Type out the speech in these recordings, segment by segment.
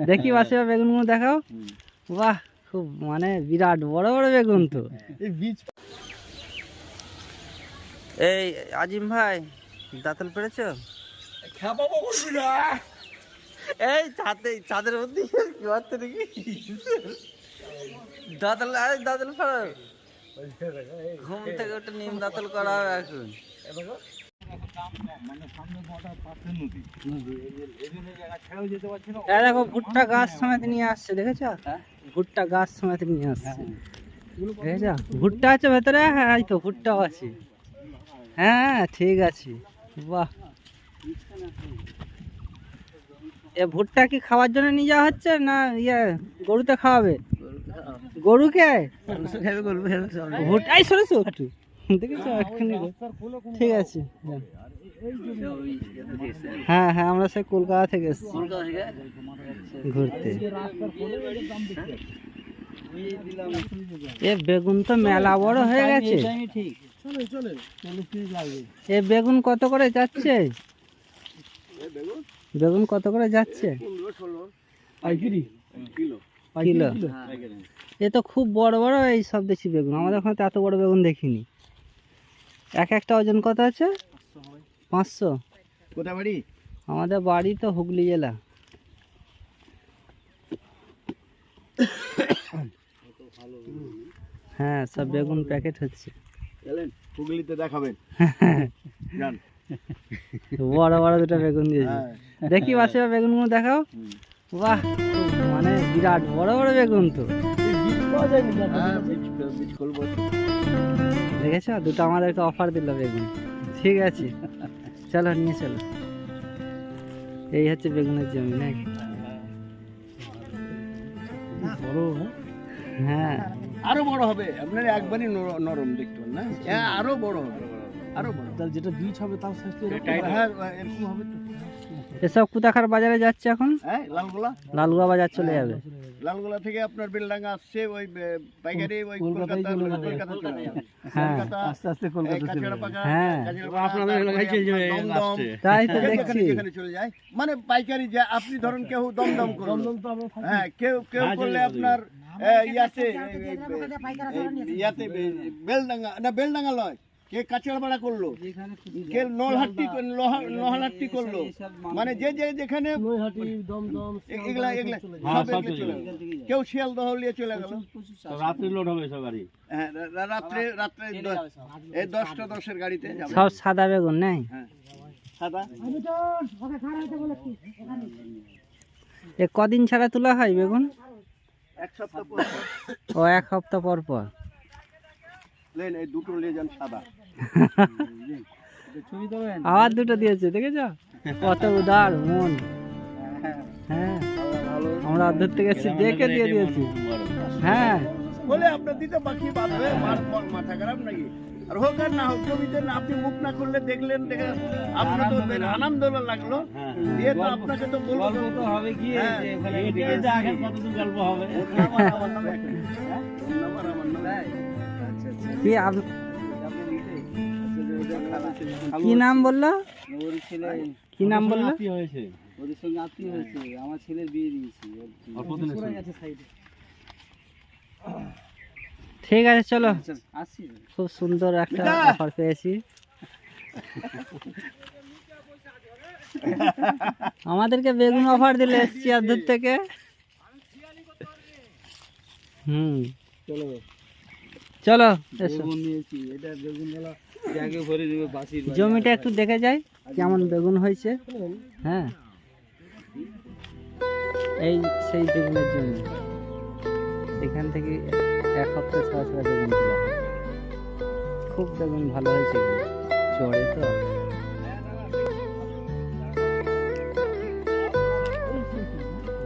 দেখি বাসে বেগুনগুলো দেখাও। বাহ, খুব মানে বিরাট বড় বড় বেগুন তো। এই আজিম ভাই, দাঁতল পেরেছো? এই ছাদের মধ্যে কি করতে নাকি দাঁতল? আরে দাঁতল ফেলো, ঘুম থেকে ওটা নিম দাঁতল করা হবে এখন। দেখো ভুট্টা গাছ সমেত নিয়ে আসছে, দেখেছ? ভুট্টা গাছ সমেত নিয়ে আসছে, দেখেছ? ভুট্টা আছে ভেতরে, হ্যাঁ এই তো ভুট্টাও আছে। হ্যাঁ ঠিক আছে, বাহ। এ ভুট্টা কি খাওয়ার জন্য নিয়ে যাওয়া হচ্ছে না ইয়ে গরুতে খাওয়াবে? গরুকে ভুট্টা এই সরেছো একটু, দেখেছো? ঠিক আছে, হ্যাঁ হ্যাঁ, আমরা সেই কলকাতা থেকে এসেছি ঘুরতে। এ বেগুন তো মেলা বড় হয়ে গেছে। এ বেগুন কত করে যাচ্ছে? বেগুন কত করে যাচ্ছে কিলো? এ তো খুব বড় বড় এই সব দেশি বেগুন, আমাদের ওখানে তো এত বড় বেগুন দেখিনি। এক একটা ওজন কত আছে? 500। কোথায় বাড়ি? আমাদের বাড়ি তো হুগলি জেলা। হ্যাঁ, সব বেগুন প্যাকেট হচ্ছে। হুগলিতে দেখাবেন। বড় বড় দুটো বেগুন দিয়েছে। দেখি বাসে বেগুনগুলো দেখাও। বাহ, মানে বিরাট বড় বড় বেগুন তো। দেখেছো, দুটো আমাদেরকে অফার দিল বেগুন। ঠিক আছে, চলো নিয়ে চলো। এই হচ্ছে বেগুনের জমি নাকি? হ্যাঁ, আরো বড় হবে, আপনার একবারই নরম দেখতে পান না, আরো বড় হবে, আরো বড়। তার যেটা বীজ হবে তার সাথে এরকম হবে তো। এসব কোথাকার বাজারে যাচ্ছে এখন? লালগোলা। লালগোলা বাজার চলে যাবে। লালগোলা থেকে আপনার বেলডাঙ্গা আসছে, ওই পাইকারি ওই কলকাতা চলে যাবে। হ্যাঁ, আস্তে আস্তে কলকাতা চলে যাবে। হ্যাঁ, আপনাদের এলাকায় চলে যাবে লাস্টে। তাই তো দেখছি। যেখানে চলে যায় মানে পাইকারি, যে আপনি ধরুন কেউ দমদম করলো, হ্যাঁ কেউ করলে আপনার ইয়াতে বেলডাঙ্গা না, বেলডাঙ্গা লয়, কে কাঁচড়াপাড়া করলো, কে লোহালাট্টি করলো, মানে যে যেখানে এগুলা সব চলে গেল। কেউ শিয়ালদহ নিয়ে চলে গেল, রাত্রে লোড হবে সব গাড়ি। হ্যাঁ, রাত্রে 10টা 10-এর গাড়িতে যাবে। সব সাদা বেগুন নেই? হ্যাঁ, সাদা। এ কদিন ছাড়া তোলা হয় বেগুন? এক সপ্তাহ পর। ও, এক সপ্তাহ পর পর। এই দুটো নিয়ে যান সাদা। আবার দুটো দিয়েছে, দেখেছো? কত উদার মন। হ্যাঁ, আমরা অর্ধেক থেকে এসেছি দেখে দিয়ে দিয়েছি। হ্যাঁ, বলে আপনার দিতে বাকি বাঁধবে, মাথা খারাপ নাকি? আর হোক আর না হোক, জমিতে আপনি মুখ না করলে দেখলেন, দেখে আপনার তো আনন্দ লাগলো, দিয়ে তো আপনাকে তো বলবো হবে কি কতদিন গল্প হবে। কি নাম বললো? কি নাম বললো? ওদের সঙ্গে আত্মীয় হয়েছে, আমার ছেলের বিয়ে দিয়েছি। ঠিক আছে, চলো। খুব সুন্দর একটা অফার পেয়েছি। আমাদেরকে বেগুন অফার দিলে এসছি আর দূর থেকে। চলো এসো। জমিটা একটু দেখে যাই কেমন বেগুন হয়েছে। হ্যাঁ, এই সেই বেগুনের জমি, এখান থেকে এক সপ্তাহ ছাড়া বেগুন তোলা হয়। খুব বেগুন ভালো হয়েছে, চড়ে তো।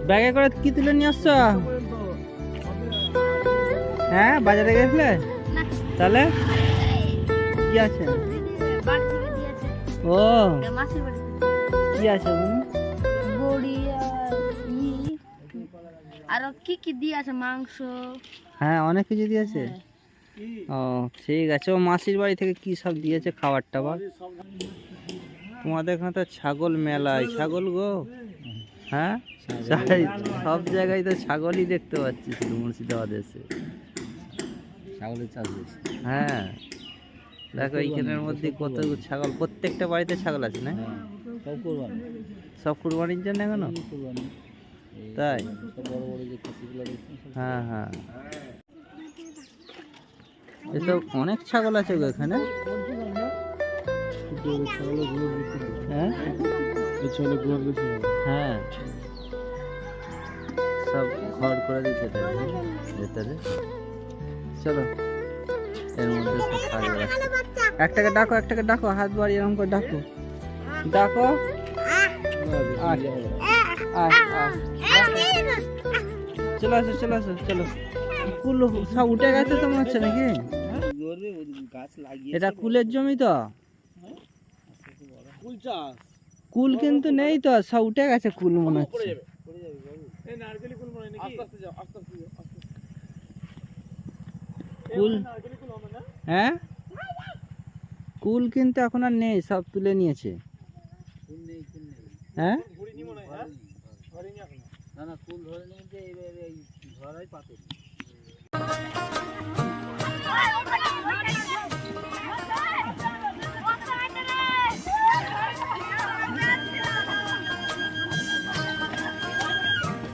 ব্যাগে করে কি তুলে নিয়ে আসছো? হ্যাঁ, বাজারে গেছিলে? তাহলে কি আছে? ও, কি আছে? আর কি কি দিয়েছে? মাংস। হ্যাঁ, অনেক কিছু দিয়েছে। ও ঠিক আছে, ও মাসির বাড়ি থেকে কি সব দিয়েছে খাবার টাবার। তোমাদের এখানে তো ছাগল মেলায়, ছাগল গো। হ্যাঁ সব জায়গায় তো ছাগলই দেখতে পাচ্ছি শুধু মুর্শিদাবাদে এসে। ছাগলের চাষ বেশি। হ্যাঁ দেখো এইখানের মধ্যে কত ছাগল, প্রত্যেকটা বাড়িতে ছাগল আছে না? হ্যাঁ, সব কোরবানি। সব কুরবানির জন্য কেন? এই কোরবানি। এই তাই? সব বড় বড় যে খাসিগুলো দেখছেন সব হ্যাঁ হ্যাঁ, এ তো অনেক ছাগল আছে গো এখানে। হ্যাঁ হ্যাঁ, সব ঘর করে দিচ্ছে তো ভেতরে। চলো এর মধ্যে সব কাজ আছে। একটাকে ডাকো, একটাকে ডাকো, হাত বাড়িয়ে এরকম করে ডাকো, ডাকো। আয়, আয়, আয়। চলে আসো চলে আসো চলো। কুল সব উঠে গেছে তো মনে হচ্ছে নাকি? গাছ লাগিয়ে এটা কুলের জমি তো, কুল কিন্তু নেই তো, সব উঠে গেছে কুল মনে হচ্ছে। কুল, হ্যাঁ কুল কিন্তু এখন আর নেই, সব তুলে নিয়েছে। হ্যাঁ না না, কুল ধরে নিয়ে যে এই ধরাই পাতে